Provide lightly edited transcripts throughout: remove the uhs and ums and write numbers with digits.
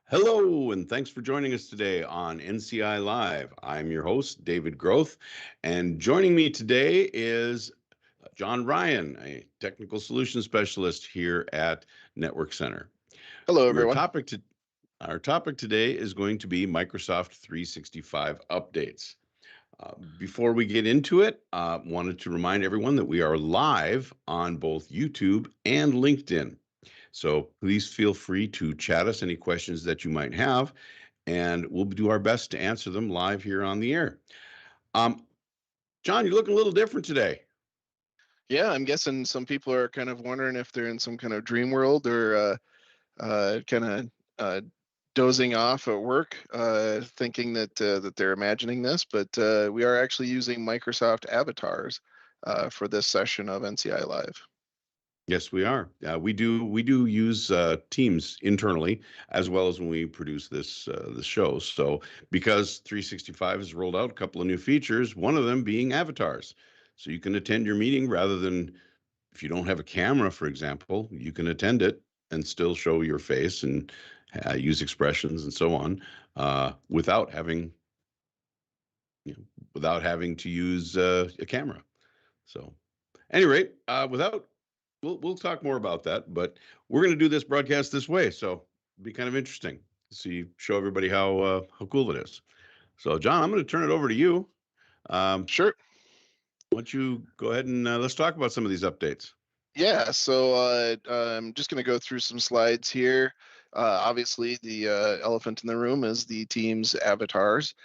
Hello, and thanks for joining us today on NCI Live. I'm your host, David Groth, and joining me today is John Ryan, a technical solution specialist here at Network Center. Hello, Our everyone. topic, to, our topic today is going to be Microsoft 365 updates. Before we get into it, wanted to remind everyone that we are live on both YouTube and LinkedIn. So please feel free to chat us any questions that you might have, and we'll do our best to answer them live here on the air. Um, John, you're looking a little different today. Yeah, I'm guessing some people are kind of wondering if they're in some kind of dream world or kind of dozing off at work, thinking that they're imagining this. But we are actually using Microsoft avatars for this session of NCI Live. Yes, we are. We do use Teams internally as well as when we produce this show. So because 365 has rolled out a couple of new features, one of them being avatars. So you can attend your meeting rather than if you don't have a camera, for example, you can attend it and still show your face and use expressions and so on without having without having to use a camera. So, any rate, without we'll talk more about that, but we're going to do this broadcast this way, so it'll be kind of interesting to see show everybody how cool it is. So, John, I'm going to turn it over to you. Sure. Why don't you go ahead and let's talk about some of these updates. Yeah, so I'm just going to go through some slides here. Obviously, the elephant in the room is the team's avatars,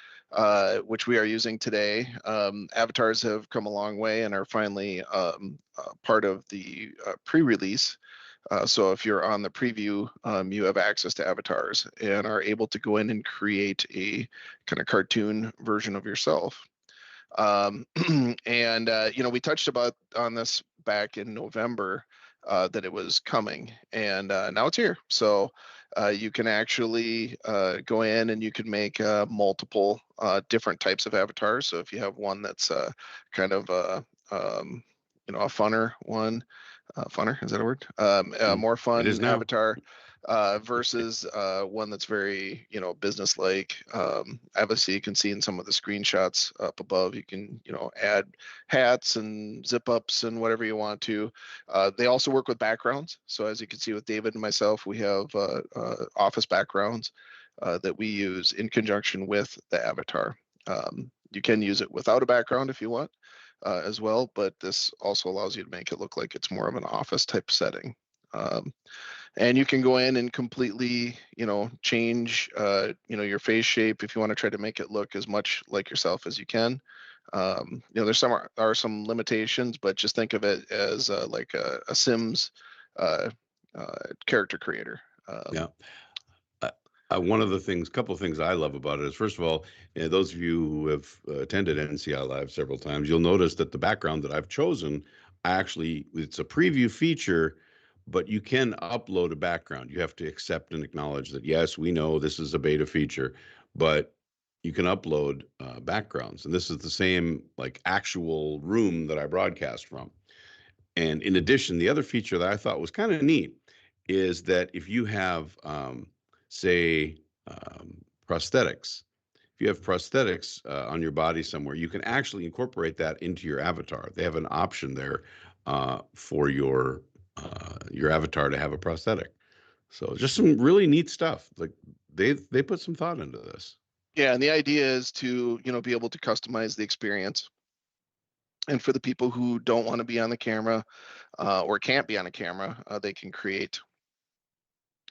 which we are using today. Avatars have come a long way and are finally part of the pre-release. So if you're on the preview, you have access to avatars and are able to go in and create a kind of cartoon version of yourself. And we touched about on this back in November that it was coming, and now it's here. So you can actually go in and you can make multiple different types of avatars. So if you have one that's kind of a funner one, funner, is that a word? A more It is fun now. avatar versus one that's very, business-like. Obviously, you can see in some of the screenshots up above, you can, add hats and zip ups and whatever you want to. They also work with backgrounds. So as you can see with David and myself, we have office backgrounds that we use in conjunction with the avatar. You can use it without a background if you want. As well, but this also allows you to make it look like it's more of an office type setting. And you can go in and completely, change, your face shape if you want to try to make it look as much like yourself as you can. There's some limitations, but just think of it as like a Sims character creator. Yeah. One of the things, couple of things I love about it is, first of all, those of you who have attended NCI Live several times, you'll notice that the background that I've chosen, it's a preview feature, but you can upload a background. You have to accept and acknowledge that, yes, we know this is a beta feature, but you can upload backgrounds. And this is the same like actual room that I broadcast from. And in addition, the other feature that I thought was kind of neat is that if you have, say, prosthetics, if you have prosthetics on your body somewhere, you can actually incorporate that into your avatar. They have an option there for your avatar to have a prosthetic. So just some really neat stuff. Like they put some thought into this. Yeah, and the idea is to, be able to customize the experience. And for the people who don't want to be on the camera or can't be on a camera, they can create,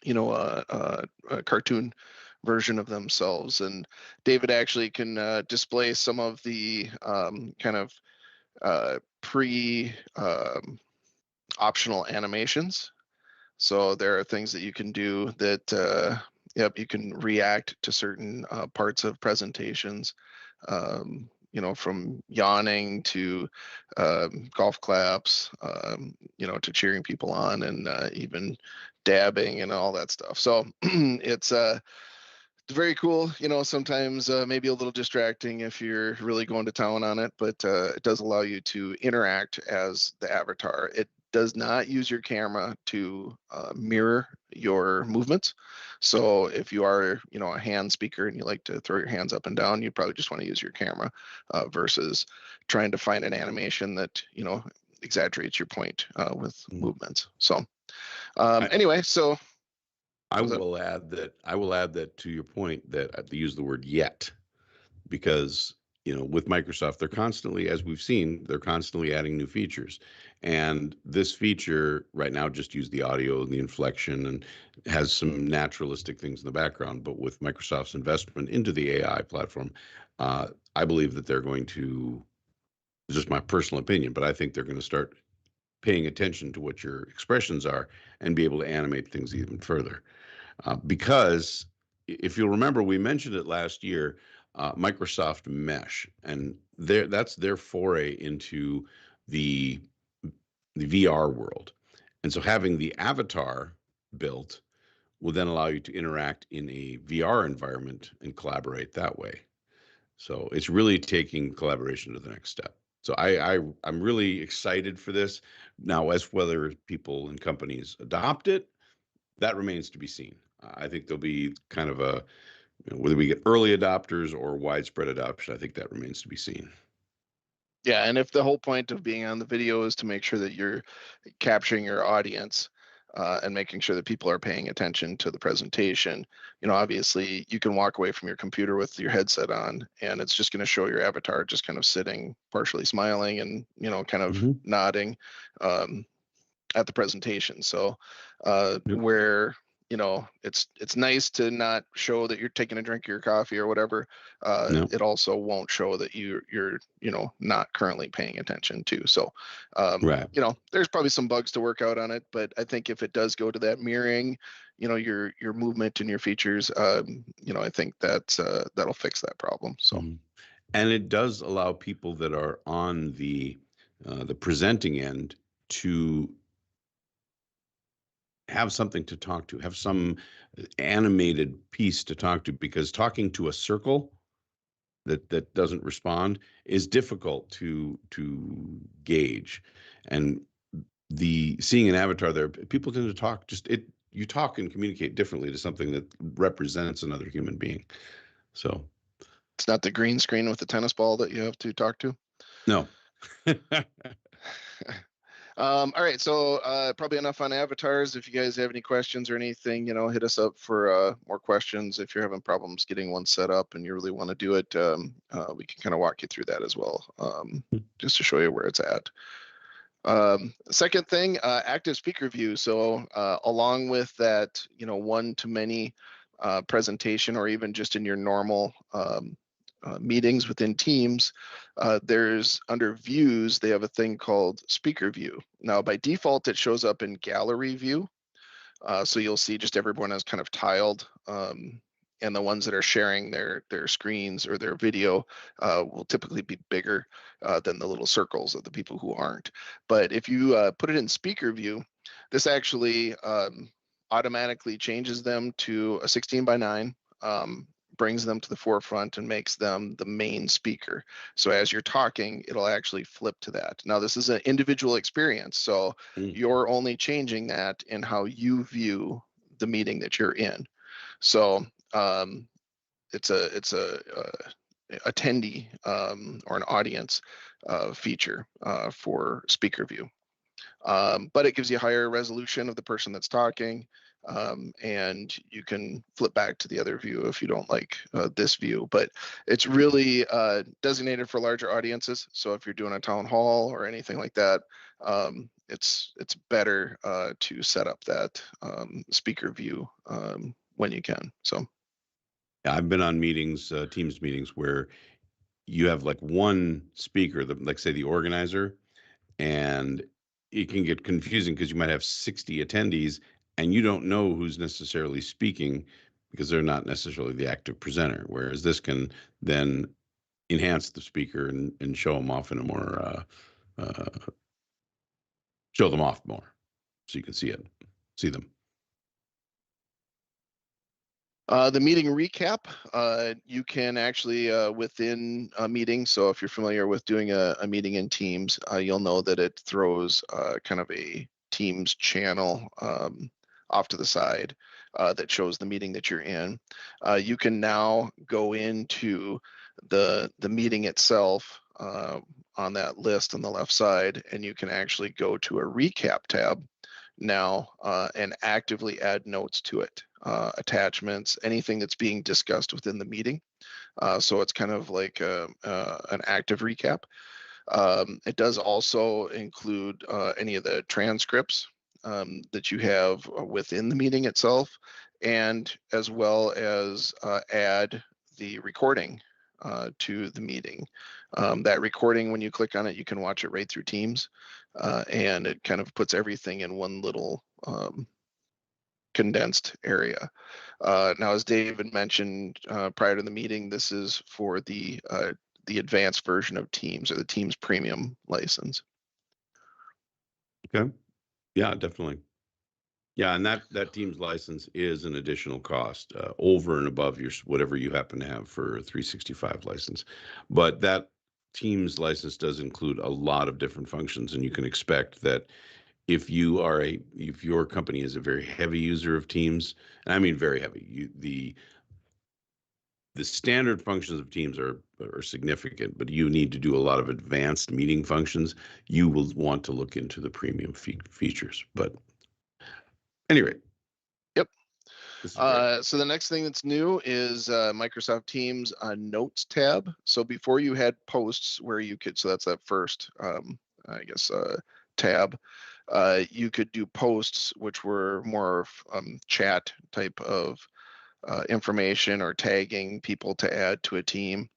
a cartoon version of themselves. And David actually can display some of the kind of pre optional animations. So there are things that you can do that, you can react to certain parts of presentations. From yawning to golf claps, to cheering people on, and even dabbing and all that stuff. So it's very cool. Sometimes maybe a little distracting if you're really going to town on it, but it does allow you to interact as the avatar. It does not use your camera to mirror your movements. So if you are, a hand speaker and you like to throw your hands up and down, you probably just want to use your camera versus trying to find an animation that, exaggerates your point with Mhm. movements. So I, anyway, so I was that? will add that to your point that I use the word yet, because with Microsoft, they're constantly, as we've seen, they're constantly adding new features. And this feature right now just use the audio and the inflection and has some naturalistic things in the background. But with Microsoft's investment into the AI platform, uh, I believe that they're going to, just my personal opinion, but I think they're going to start paying attention to what your expressions are and be able to animate things even further. Because if you'll remember, we mentioned it last year, Microsoft Mesh, and that's their foray into the the VR world. And so having the avatar built will then allow you to interact in a VR environment and collaborate that way. So it's really taking collaboration to the next step. So I'm really excited for this. Now, as whether people and companies adopt it, that remains to be seen. I think there'll be kind of a, whether we get early adopters or widespread adoption, I think that remains to be seen. Yeah, and if the whole point of being on the video is to make sure that you're capturing your audience and making sure that people are paying attention to the presentation, obviously you can walk away from your computer with your headset on, and it's just going to show your avatar just kind of sitting, partially smiling, and kind of Hmm. nodding. Um, at the presentation. So Yep. where it's nice to not show that you're taking a drink of your coffee or whatever. No. It also won't show that you're not currently paying attention to. So Right. there's probably some bugs to work out on it, but I think if it does go to that mirroring, your movement and your features, I think that that'll fix that problem. So. Mhm. And it does allow people that are on the presenting end to have something to talk to, have some animated piece to talk to, because talking to a circle that doesn't respond is difficult to gauge. And the seeing an avatar there, people tend to talk, just it you talk and communicate differently to something that represents another human being. So It's not the green screen with the tennis ball that you have to talk to. no. All right, so probably enough on avatars. If you guys have any questions or anything, hit us up for more questions. If you're having problems getting one set up and you really want to do it, we can kind of walk you through that as well, just to show you where it's at. Second thing, active speaker view. So along with that, one-to-many presentation, or even just in your normal meetings within Teams, there's under views, they have a thing called speaker view. Now, by default, it shows up in gallery view. So you'll see just everyone is kind of tiled. And the ones that are sharing their screens or their video will typically be bigger than the little circles of the people who aren't. But if you put it in speaker view, this actually automatically changes them to a 16 by 9, brings them to the forefront and makes them the main speaker. So as you're talking, it'll actually flip to that. Now, this is an individual experience, so Mm. you're only changing that in how you view the meeting that you're in. So it's a attendee or an audience feature for speaker view. But it gives you a higher resolution of the person that's talking. And you can flip back to the other view if you don't like this view. But it's really designated for larger audiences. So if you're doing a town hall or anything like that, it's better to set up that speaker view when you can. So. Yeah, I've been on meetings, Teams meetings, where you have like one speaker, like say the organizer, and it can get confusing because you might have 60 attendees and you don't know who's necessarily speaking because they're not necessarily the active presenter. Whereas this can then enhance the speaker and show them off in a more, uh, show them off more so you can see them. The meeting recap, you can actually within a meeting. So if you're familiar with doing a meeting in Teams, you'll know that it throws kind of a Teams channel off to the side that shows the meeting that you're in. You can now go into the meeting itself on that list on the left side, and you can actually go to a recap tab now and actively add notes to it, attachments, anything that's being discussed within the meeting. So it's kind of like an active recap. It does also include any of the transcripts that you have within the meeting itself, and as well as add the recording to the meeting. That recording, when you click on it, you can watch it right through Teams, and it kind of puts everything in one little condensed area. Now, as David mentioned prior to the meeting, this is for the advanced version of Teams, or the Teams Premium license. Okay. Yeah, definitely. Yeah, and that Teams license is an additional cost over and above your whatever you happen to have for a 365 license. But that Teams license does include a lot of different functions, and you can expect that if your company is a very heavy user of Teams, and I mean very heavy, the standard functions of Teams are significant, but you need to do a lot of advanced meeting functions. You will want to look into the premium features. But anyway, Yep. this is great. So the next thing that's new is Microsoft Teams Notes tab. So before you had posts where you could, so that's that first, I guess, tab. You could do posts, which were more chat type of information, or tagging people to add to a team.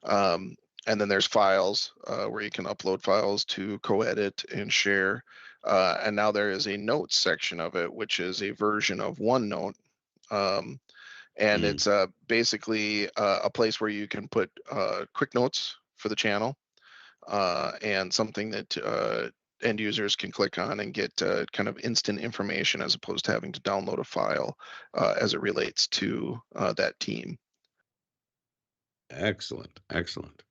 And then there's files where you can upload files to co-edit and share. And now there is a notes section of it, which is a version of OneNote. Um, and Mm. it's basically a place where you can put quick notes for the channel, and something that end users can click on and get kind of instant information, as opposed to having to download a file as it relates to that team. Excellent, excellent.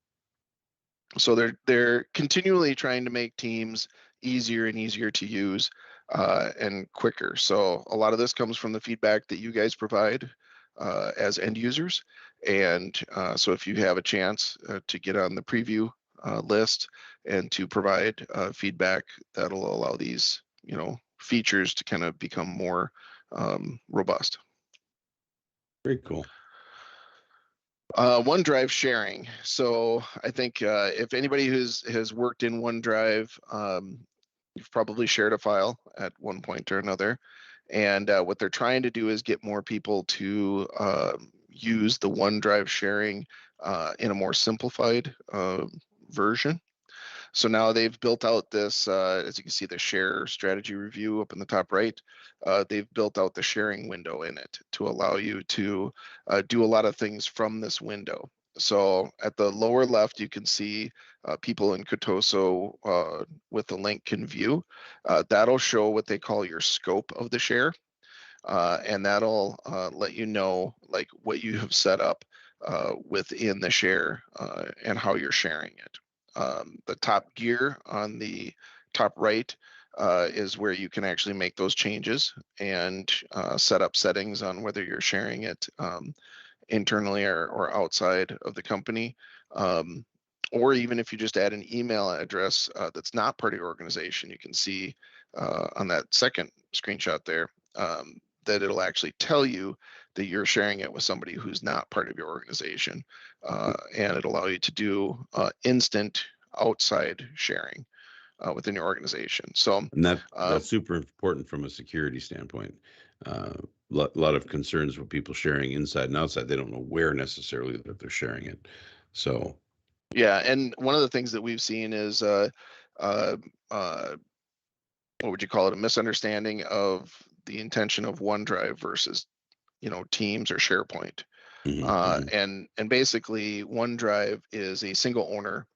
So they're continually trying to make Teams easier and easier to use and quicker. So a lot of this comes from the feedback that you guys provide as end users. And so if you have a chance to get on the preview list and to provide feedback, that'll allow these, features to kind of become more robust. Very cool. OneDrive sharing. So I think if anybody has worked in OneDrive, you've probably shared a file at one point or another. And what they're trying to do is get more people to use the OneDrive sharing in a more simplified version. So now they've built out this, as you can see, the share strategy review up in the top right. They've built out the sharing window in it to allow you to do a lot of things from this window. So at the lower left, you can see people in Kotoso with the link can view. That'll show what they call your scope of the share. And that'll let you know like what you have set up within the share and how you're sharing it. The top gear on the top right is where you can actually make those changes and set up settings on whether you're sharing it internally or outside of the company. Or even if you just add an email address that's not part of your organization, you can see on that second screenshot there that it'll actually tell you that you're sharing it with somebody who's not part of your organization. And it'll allow you to do instant outside sharing within your organization. So And that's um, super important from a security standpoint. Lot of concerns with people sharing inside and outside. They don't know where necessarily that they're sharing it. So, yeah, and one of the things that we've seen is uh, uh, what would you call it, a misunderstanding of the intention of OneDrive versus Teams or SharePoint. mhm, mhm. And basically OneDrive is a single owner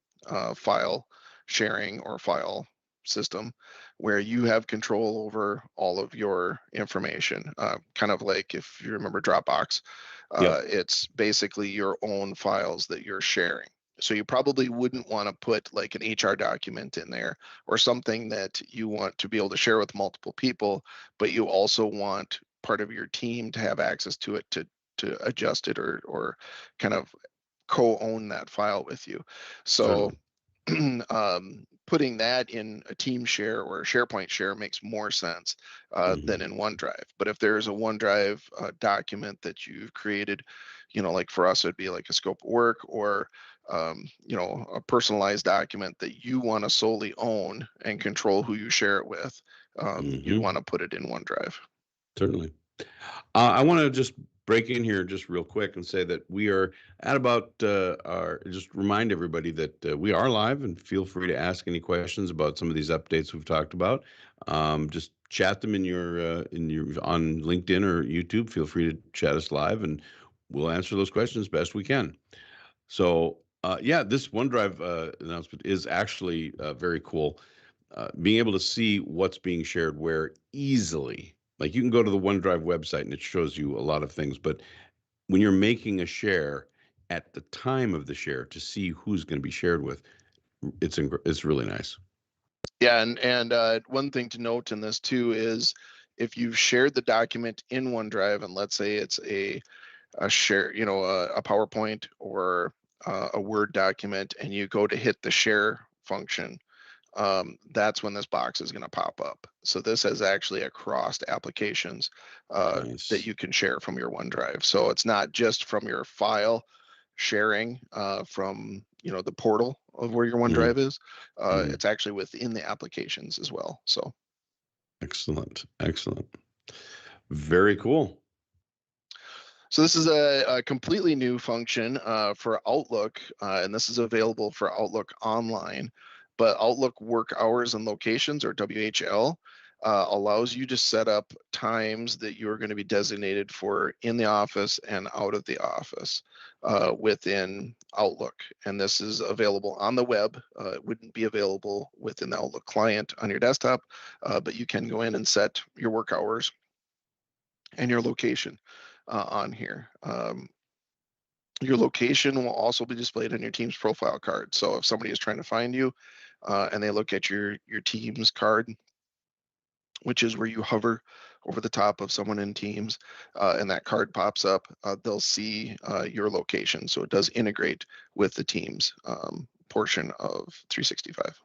file sharing or file system. where you have control over all of your information. Kind of like if you remember Dropbox, Yep. it's basically your own files that you're sharing. So you probably wouldn't want to put like an HR document in there or something that you want to be able to share with multiple people, but you also want part of your team to have access to it to adjust it or kind of co-own that file with you. So Certainly. putting that in a team share or a SharePoint share makes more sense than Hmm. in OneDrive. But if there's a OneDrive document that you've created, like for us, it'd be like a scope of work or a personalized document that you want to solely own and control who you share it with, you'd Hmm. want to put it in OneDrive. Certainly. I want to just break in here just real quick and say that we are at about our, just remind everybody that we are live and feel free to ask any questions about some of these updates we've talked about. Just chat them in your on LinkedIn or YouTube. Feel free to chat us live and we'll answer those questions best we can. So, yeah, this OneDrive announcement is actually very cool. Being able to see what's being shared where easily. Like you can go to the OneDrive website and it shows you a lot of things, but when you're making a share at the time of the share to see who's going to be shared with, it's really nice. Yeah, and one thing to note in this too is if you've shared the document in OneDrive, and let's say it's a share, a PowerPoint or a Word document, and you go to hit the share function, that's when this box is going to pop up. So this is actually across applications that Nice. you can share from your OneDrive. So it's not just from your file sharing from the portal of where your Hmm. OneDrive is. Hmm. It's actually within the applications as well. So Excellent. Excellent. Very cool. So this is a completely new function for Outlook, and this is available for Outlook Online. But Outlook Work Hours and Locations, or WHL, allows you to set up times that you're going to be designated for in the office and out of the office within Outlook. And this is available on the web. It wouldn't be available within the Outlook client on your desktop, but you can go in and set your work hours and your location on here. Your location will also be displayed on your team's profile card. So if somebody is trying to find you and they look at your team's card, which is where you hover over the top of someone in Teams, and that card pops up, they'll see your location. So it does integrate with the Teams portion of 365.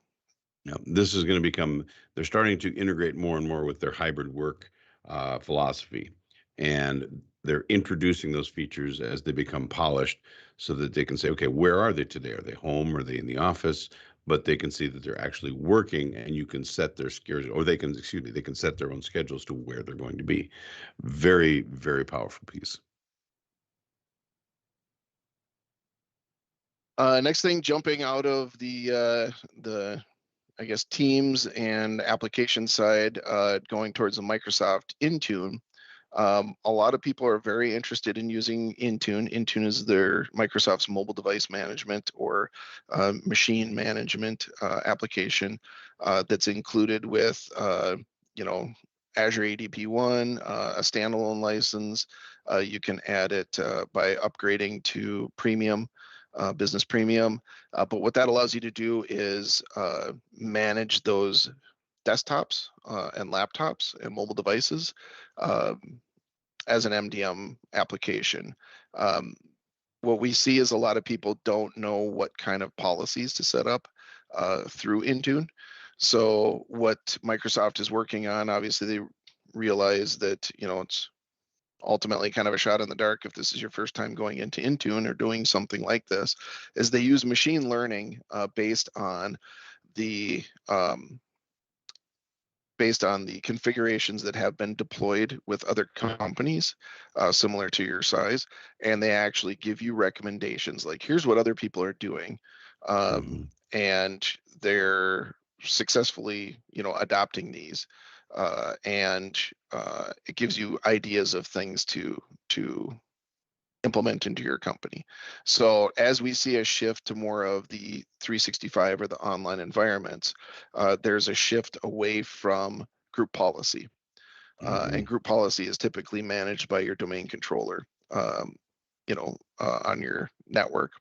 Now, this is going to become, they're starting to integrate more and more with their hybrid work philosophy. And they're introducing those features as they become polished so that they can say, okay, where are they today? Are they home? Are they in the office? But they can see that they're actually working and you can set their schedules, or they can, excuse me, they can set their own schedules to where they're going to be. Very, very powerful piece. Next thing, jumping out of the I guess Teams and application side, going towards the Microsoft Intune. A lot of people are very interested in using Intune. Intune is their Microsoft's mobile device management or machine management application that's included with, you know, Azure ADP One, a standalone license. You can add it by upgrading to Premium, Business Premium. But what that allows you to do is manage those desktops and laptops and mobile devices as an MDM application. Um, what we see is a lot of people don't know what kind of policies to set up through Intune. So what Microsoft is working on, obviously they realize that it's ultimately kind of a shot in the dark if this is your first time going into Intune or doing something like this, is they use machine learning the um, based on the configurations that have been deployed with other companies similar to your size, and they actually give you recommendations like here's what other people are doing, Hmm. and they're successfully adopting these, and it gives you ideas of things to implement into your company. So as we see a shift to more of the 365 or the online environments, there's a shift away from group policy. And Hmm. group policy is typically managed by your domain controller, um, on your network.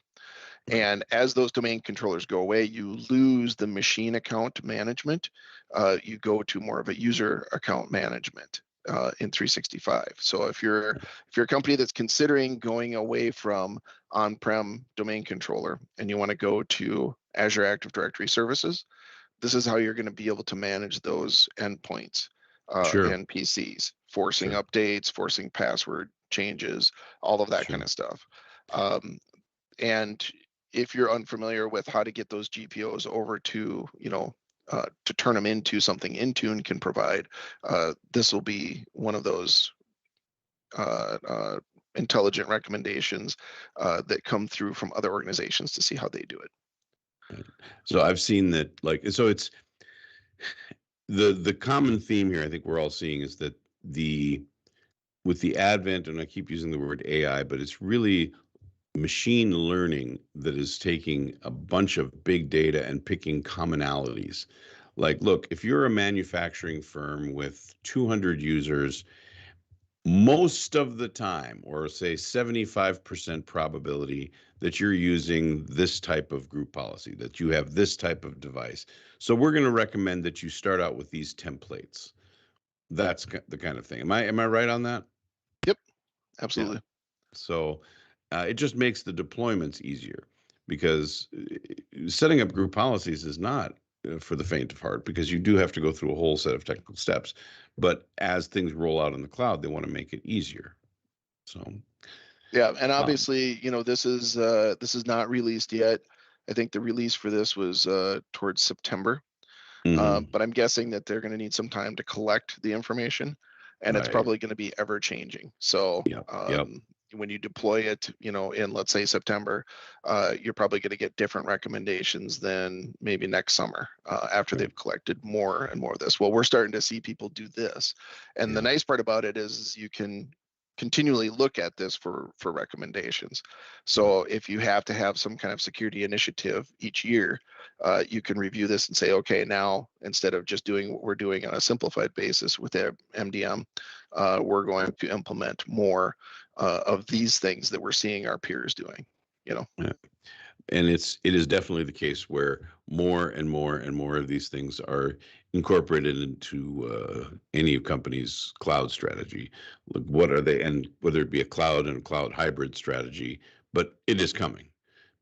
Right. And as those domain controllers go away, you lose the machine account management. You go to more of a user account management in 365. So if you're a company that's considering going away from on-prem domain controller and you want to go to Azure Active Directory services, this is how you're going to be able to manage those endpoints Sure. and PCs, forcing Sure. updates, forcing password changes, all of that kind Sure. of stuff. Um, and if you're unfamiliar with how to get those GPOs over to turn them into something Intune can provide, this will be one of those uh, uh, intelligent recommendations that come through from other organizations to see how they do it. Right. So I've seen that, like, so it's the common theme here I think we're all seeing is that the with the advent, and I keep using the word AI, but it's really machine learning that is taking a bunch of big data and picking commonalities. Like, look, if you're a manufacturing firm with 200 users, most of the time, or say 75% probability that you're using this type of group policy, that you have this type of device. So we're going to recommend that you start out with these templates. That's the kind of thing. Am I right on that? Yep, Yeah. absolutely. So it just makes the deployments easier because setting up group policies is not for the faint of heart because you do have to go through a whole set of technical steps. But as things roll out in the cloud, they want to make it easier. So, Yeah, and um, obviously, this is not released yet. I think the release for this was towards September. mhm, But I'm guessing that they're going to need some time to collect the information, and it's right. probably going to be ever changing. So Yep. Yep. when you deploy it, in let's say September, you're probably going to get different recommendations than maybe next summer after Right. they've collected more and more of this. Well, we're starting to see people do this, and the Yeah. nice part about it is you can continually look at this for recommendations. Yeah. So if you have to have some kind of security initiative each year, you can review this and say, okay, now instead of just doing what we're doing on a simplified basis with MDM, we're going to implement more of these things that we're seeing our peers doing. You know, Yeah. And it is definitely the case where more and more and more of these things are incorporated into any company's cloud strategy. Like, what are they, and whether it be a cloud and a cloud hybrid strategy, but it is coming.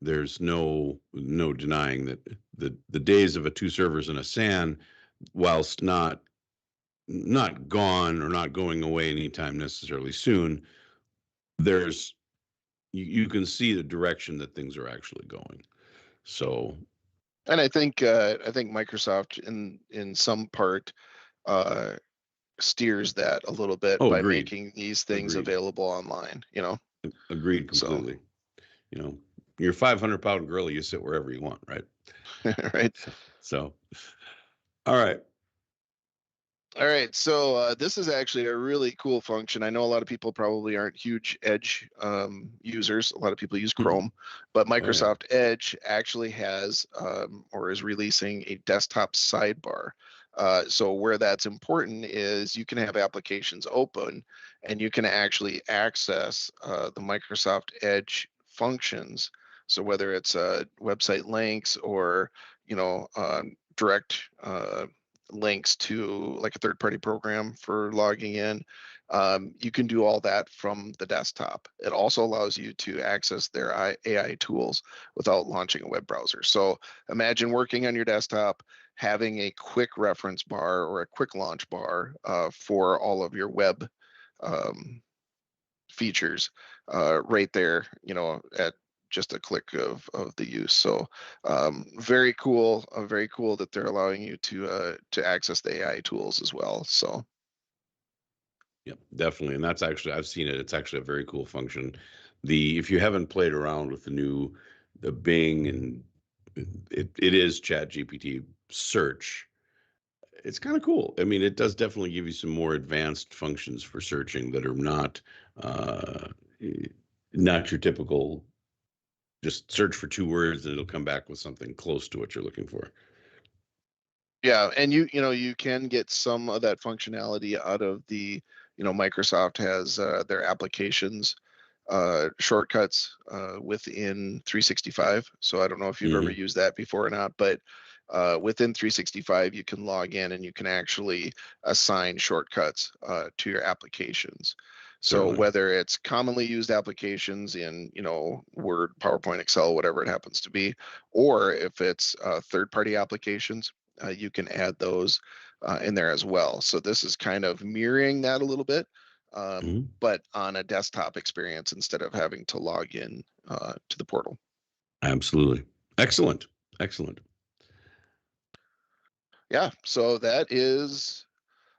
There's no denying that the days of a two servers and a SAN, whilst not gone or not going away anytime necessarily soon, there's you can see the direction that things are actually going. So, and I think Microsoft in some part uh, steers that a little bit oh, by agreed, making these things agreed, available online. agreed So completely. You know, you're 500-pound gorilla, you sit wherever you want, right? right. So, all right. All right, so this is actually a really cool function. I know a lot of people probably aren't huge Edge users. A lot of people use Chrome, but Oh yeah. Microsoft Edge actually has or is releasing a desktop sidebar. So where that's important is you can have applications open and you can actually access the Microsoft Edge functions. So whether it's website links or direct links to like a third party program for logging in. You can do all that from the desktop. It also allows you to access their AI tools without launching a web browser. So imagine working on your desktop, having a quick reference bar or a quick launch bar for all of your web um, features right there, at just a click of the use. So very cool that they're allowing you to access the AI tools as well. So Yep, definitely. And that's actually, I've seen it. It's actually a very cool function. If you haven't played around with the Bing, and it is Chat GPT search, it's kind of cool. I mean, it does definitely give you some more advanced functions for searching that are not, uh, Not your typical just search for two words and it'll come back with something close to what you're looking for. Yeah, and you can get some of that functionality out of Microsoft has their applications shortcuts within 365. So I don't know if you've ever Hmm. used that before or not, but within 365 you can log in and you can actually assign shortcuts to your applications. So Certainly. whether it's commonly used applications in Word, PowerPoint, Excel, whatever it happens to be, or if it's third-party applications, you can add those in there as well. So this is kind of mirroring that a little bit, Hmm. but on a desktop experience instead of having to log in to the portal. Absolutely. Excellent. Excellent. Yeah, so that is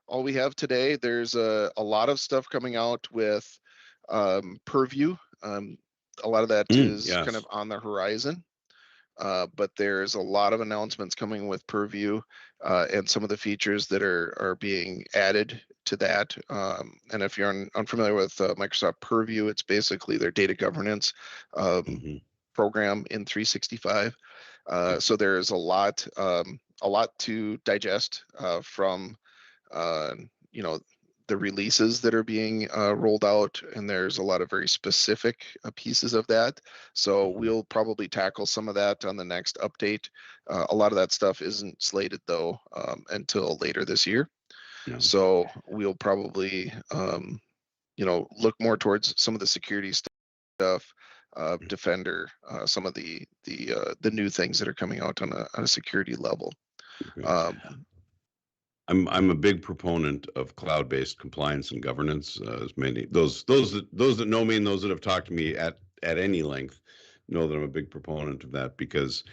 all we have today. There's a lot of stuff coming out with Purview. A lot of that is kind of Yes. on the horizon. But there's a lot of announcements coming with Purview and some of the features that are being added to that. And if you're unfamiliar with Microsoft Purview, it's basically their data governance um, Hmm. program in 365. Yep. So there's a lot to digest from uh, you know the releases that are being rolled out, and there's a lot of very specific pieces of that. So Hmm. we'll probably tackle some of that on the next update. A lot of that stuff isn't slated though until later this year. No. So we'll probably look more towards some of the security stuff, Defender, some of the new things that are coming out on a security level. Okay. Um, I'm a big proponent of cloud-based compliance and governance. As many those that know me and those that have talked to me at any length know that I'm a big proponent of that because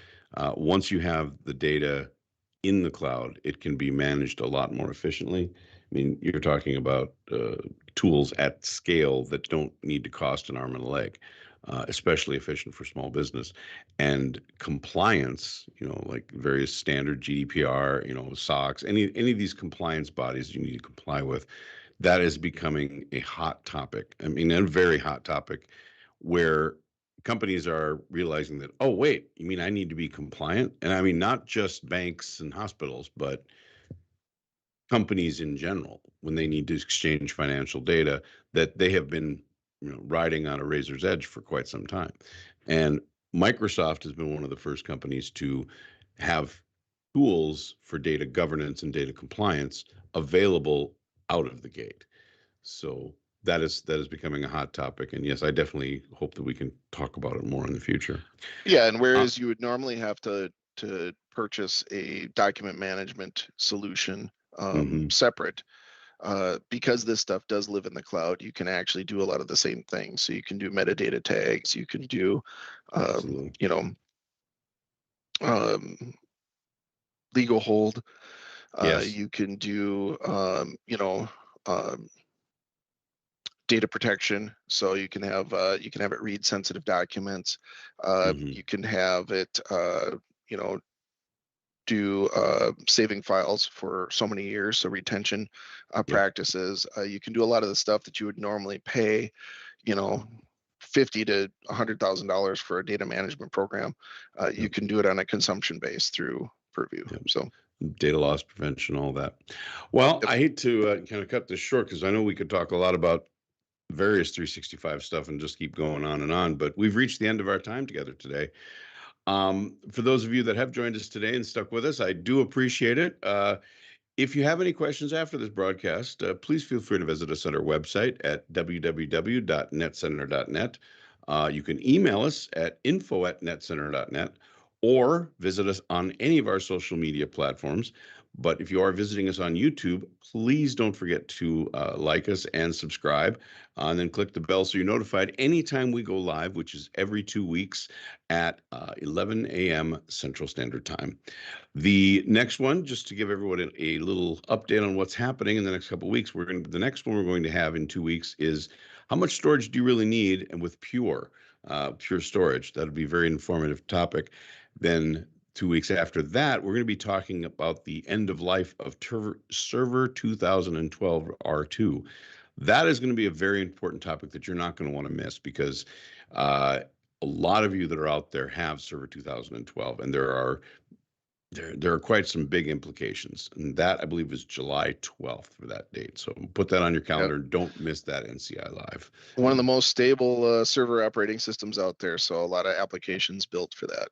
once you have the data in the cloud, it can be managed a lot more efficiently. I mean, you're talking about tools at scale that don't need to cost an arm and a leg, especially efficient for small business. And compliance, like various standard GDPR, SOX, any of these compliance bodies you need to comply with, that is becoming a hot topic. I mean, a very hot topic where companies are realizing that, oh, wait, you mean I need to be compliant? And I mean, not just banks and hospitals, but companies in general, when they need to exchange financial data that they have been riding on a razor's edge for quite some time. And Microsoft has been one of the first companies to have tools for data governance and data compliance available out of the gate. So that is becoming a hot topic. And yes, I definitely hope that we can talk about it more in the future. Yeah, and Uh, whereas you would normally have to purchase a document management solution mhm, separate, because this stuff does live in the cloud, you can actually do a lot of the same things. So you can do metadata tags, you can do, um, absolutely. you know, um, legal hold, Yes. you can do, um, data protection. So you can have it read sensitive documents. Hmm. You can have it, you know, do saving files for so many years, so retention Yep. practices. You can do a lot of the stuff that you would normally pay, you know, 50 to $100,000 for a data management program. You Yep. can do it on a consumption base through Purview. Yep. So, Data loss prevention, all that. Well, yep. I hate to kind of cut this short because I know we could talk a lot about various 365 stuff and just keep going on and on, but we've reached the end of our time together today. For those of you that have joined us today and stuck with us, I do appreciate it. If you have any questions after this broadcast, please feel free to visit us at our website at www.netcenter.net. You can email us at info@netcenter.net or visit us on any of our social media platforms. But if you are visiting us on YouTube, please don't forget to like us and subscribe, and then click the bell so you're notified anytime we go live, which is every 2 weeks at 11 a.m. Central Standard Time. The next one, just to give everyone a little update on what's happening in the next couple of weeks, the next one we're going to have in 2 weeks is how much storage do you really need, and with Pure Storage. That'll be a very informative topic. Then 2 weeks after that, we're going to be talking about the end of life of Server 2012 R2. That is going to be a very important topic that you're not going to want to miss because uh, a lot of you that are out there have Server 2012, and there are quite some big implications. And that, I believe, is July 12th for that date. So put that on your Yep. calendar. Don't miss that NCI Live. One of the most stable server operating systems out there, so a lot of applications built for that.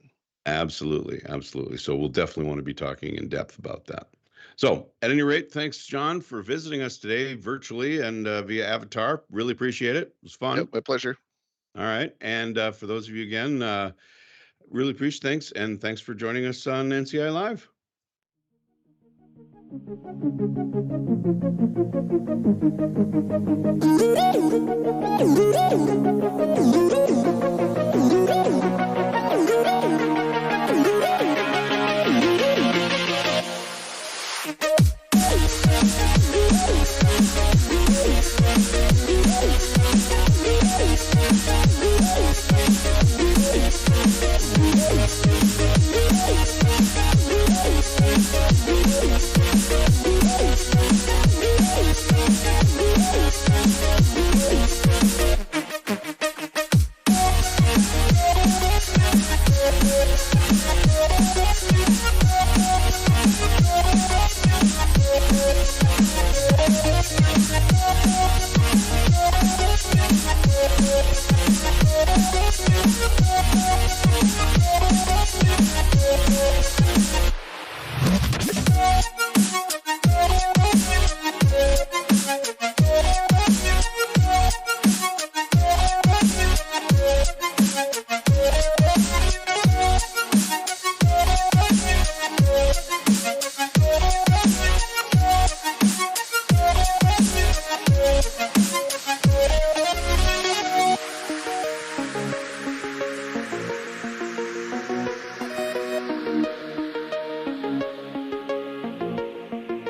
Absolutely, absolutely. So we'll definitely want to be talking in depth about that. So, at any rate, thanks, John, for visiting us today virtually and via Avatar. Really appreciate it. It was Yep, fun. my pleasure. All right. And for those of you again, really appreciate thanks. And thanks for joining us on NCI Live.